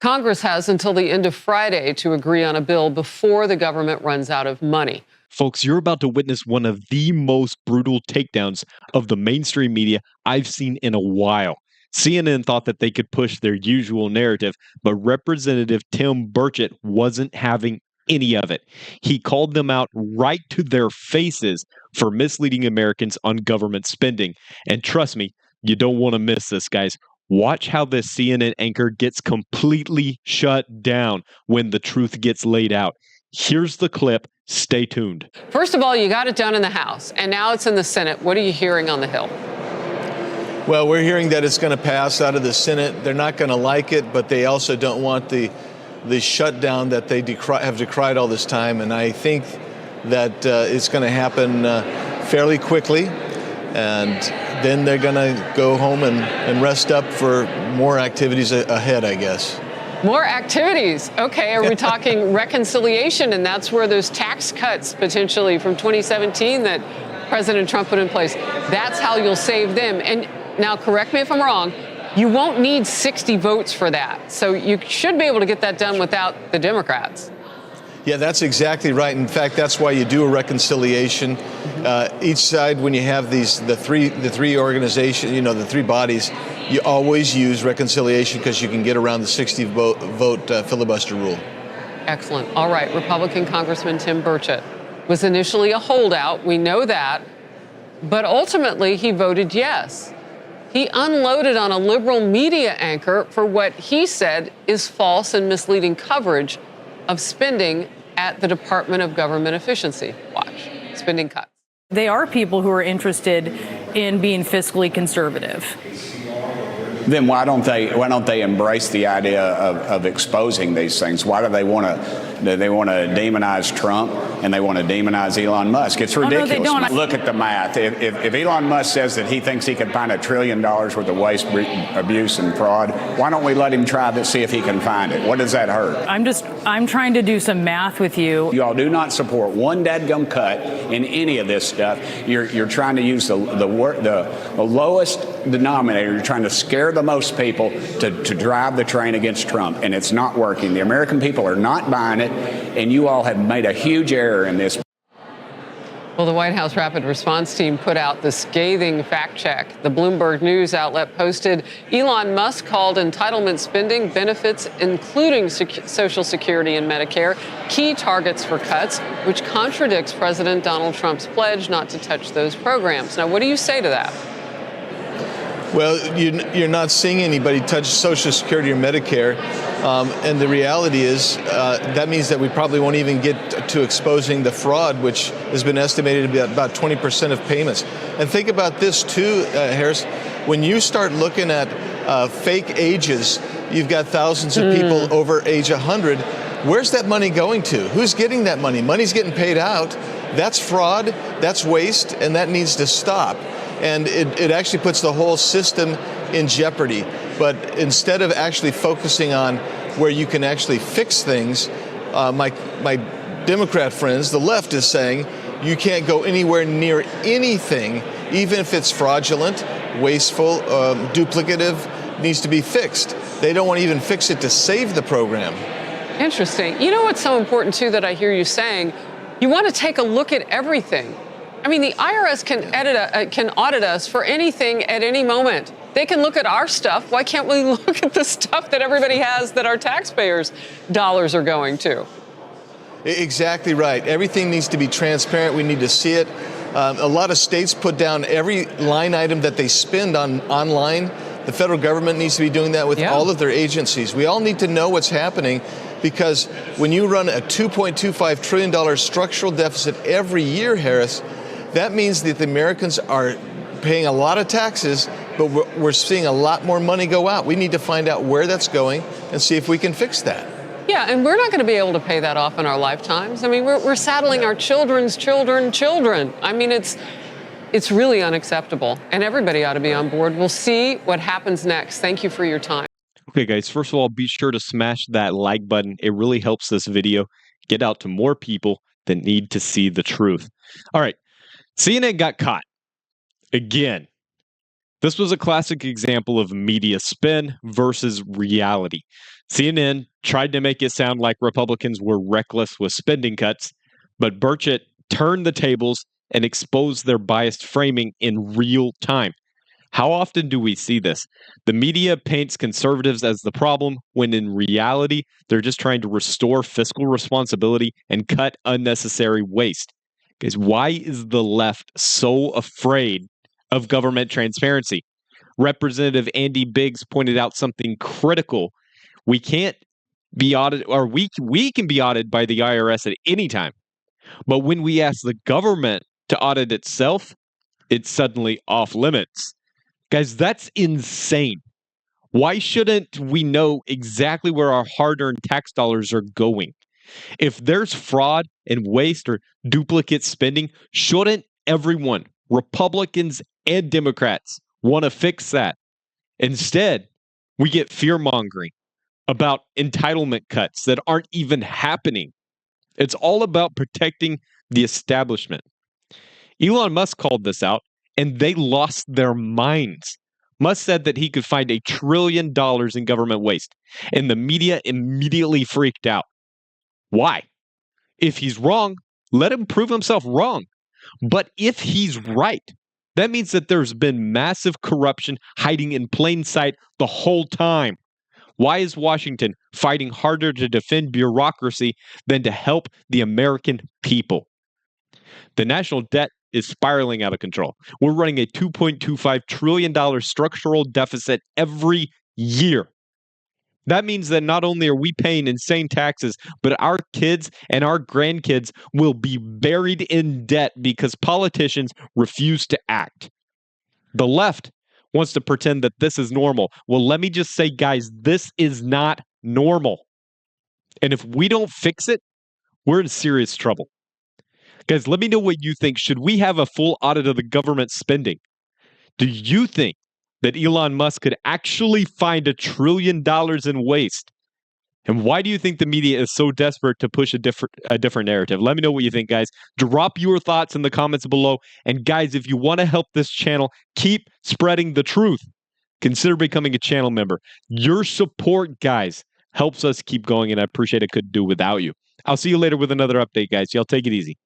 Congress has until the end of Friday to agree on a bill before the government runs out of money. Folks, you're about to witness one of the most brutal takedowns of the mainstream media I've seen in a while. CNN thought that they could push their usual narrative, but Representative Tim Burchett wasn't having any of it. He called them out right to their faces for misleading Americans on government spending. And trust me, you don't want to miss this, guys. Watch how this CNN anchor gets completely shut down when the truth gets laid out. Here's the clip. Stay tuned. First of all, you got it done in the House, and now it's in the Senate. What are you hearing on the Hill? Well, we're hearing that it's going to pass out of the Senate. They're not going to like it, but they also don't want the shutdown that they have decried all this time. And I think that it's going to happen fairly quickly. And then they're going to go home and rest up for more activities ahead, I guess. More activities. Okay, are we talking reconciliation? And that's where those tax cuts potentially from 2017 that President Trump put in place, that's how you'll save them. And now, correct me if I'm wrong, you won't need 60 votes for that. So you should be able to get that done without the Democrats. Yeah, that's exactly right. In fact, that's why you do a reconciliation. Each side, when you have the three organizations, the three bodies, you always use reconciliation because you can get around the 60 vote filibuster rule. Excellent. All right. Republican Congressman Tim Burchett was initially a holdout. We know that. But ultimately, he voted yes. He unloaded on a liberal media anchor for what he said is false and misleading coverage of spending at the Department of Government Efficiency. Watch. Spending cuts. They are people who are interested in being fiscally conservative. Then why don't they embrace the idea of exposing these things? Why do they want to demonize Trump and they want to demonize Elon Musk? It's ridiculous. Oh, no, they don't. Look at the math. If Elon Musk says that he thinks he can find $1 trillion worth of waste, abuse, and fraud, why don't we let him try to see if he can find it? What does that hurt? I'm trying to do some math with you. You all do not support one dadgum cut in any of this stuff. You're trying to use the lowest denominator. You're trying to scare the most people to drive the train against Trump, and it's not working. The American people are not buying it, and you all have made a huge error in this. Well, the White House Rapid Response Team put out the scathing fact check. The Bloomberg News outlet posted Elon Musk called entitlement spending benefits, including Social Security and Medicare, key targets for cuts, which contradicts President Donald Trump's pledge not to touch those programs. Now, what do you say to that? Well, you're not seeing anybody touch Social Security or Medicare, and the reality is that means that we probably won't even get to exposing the fraud, which has been estimated to be about 20% of payments. And think about this too, Harris. When you start looking at fake ages, you've got thousands of people over age 100. Where's that money going to? Who's getting that money? Money's getting paid out. That's fraud, that's waste, and that needs to stop. And it actually puts the whole system in jeopardy. But instead of actually focusing on where you can actually fix things, my Democrat friends, the left, is saying you can't go anywhere near anything, even if it's fraudulent, wasteful, duplicative, needs to be fixed. They don't want to even fix it to save the program. Interesting. You know what's so important, too, that I hear you saying? You want to take a look at everything. I mean, the IRS can audit us for anything at any moment. They can look at our stuff. Why can't we look at the stuff that everybody has that our taxpayers' dollars are going to? Exactly right. Everything needs to be transparent. We need to see it. A lot of states put down every line item that they spend online. The federal government needs to be doing that with all of their agencies. We all need to know what's happening, because when you run a $2.25 trillion structural deficit every year, Harris, that means that the Americans are paying a lot of taxes, but we're seeing a lot more money go out. We need to find out where that's going and see if we can fix that. Yeah, and we're not going to be able to pay that off in our lifetimes. I mean, we're saddling our children's children. I mean, it's really unacceptable, and everybody ought to be on board. We'll see what happens next. Thank you for your time. Okay, guys, first of all, be sure to smash that like button. It really helps this video get out to more people that need to see the truth. All right. CNN got caught again. This was a classic example of media spin versus reality. CNN tried to make it sound like Republicans were reckless with spending cuts, but Burchett turned the tables and exposed their biased framing in real time. How often do we see this? The media paints conservatives as the problem when in reality, they're just trying to restore fiscal responsibility and cut unnecessary waste. Guys, why is the left so afraid of government transparency? Representative Andy Biggs pointed out something critical. We can't be audited, or we can be audited by the IRS at any time. But when we ask the government to audit itself, it's suddenly off limits. Guys, that's insane. Why shouldn't we know exactly where our hard-earned tax dollars are going? If there's fraud and waste or duplicate spending, shouldn't everyone, Republicans and Democrats, want to fix that? Instead, we get fear-mongering about entitlement cuts that aren't even happening. It's all about protecting the establishment. Elon Musk called this out, and they lost their minds. Musk said that he could find $1 trillion in government waste, and the media immediately freaked out. Why? If he's wrong, let him prove himself wrong. But if he's right, that means that there's been massive corruption hiding in plain sight the whole time. Why is Washington fighting harder to defend bureaucracy than to help the American people? The national debt is spiraling out of control. We're running a $2.25 trillion structural deficit every year. That means that not only are we paying insane taxes, but our kids and our grandkids will be buried in debt because politicians refuse to act. The left wants to pretend that this is normal. Well, let me just say, guys, this is not normal. And if we don't fix it, we're in serious trouble. Guys, let me know what you think. Should we have a full audit of the government spending? Do you think that Elon Musk could actually find $1 trillion in waste? And why do you think the media is so desperate to push a different narrative? Let me know what you think, guys. Drop your thoughts in the comments below. And guys, if you want to help this channel keep spreading the truth, consider becoming a channel member. Your support, guys, helps us keep going, and I appreciate it. Couldn't do without you. I'll see you later with another update, guys. Y'all take it easy.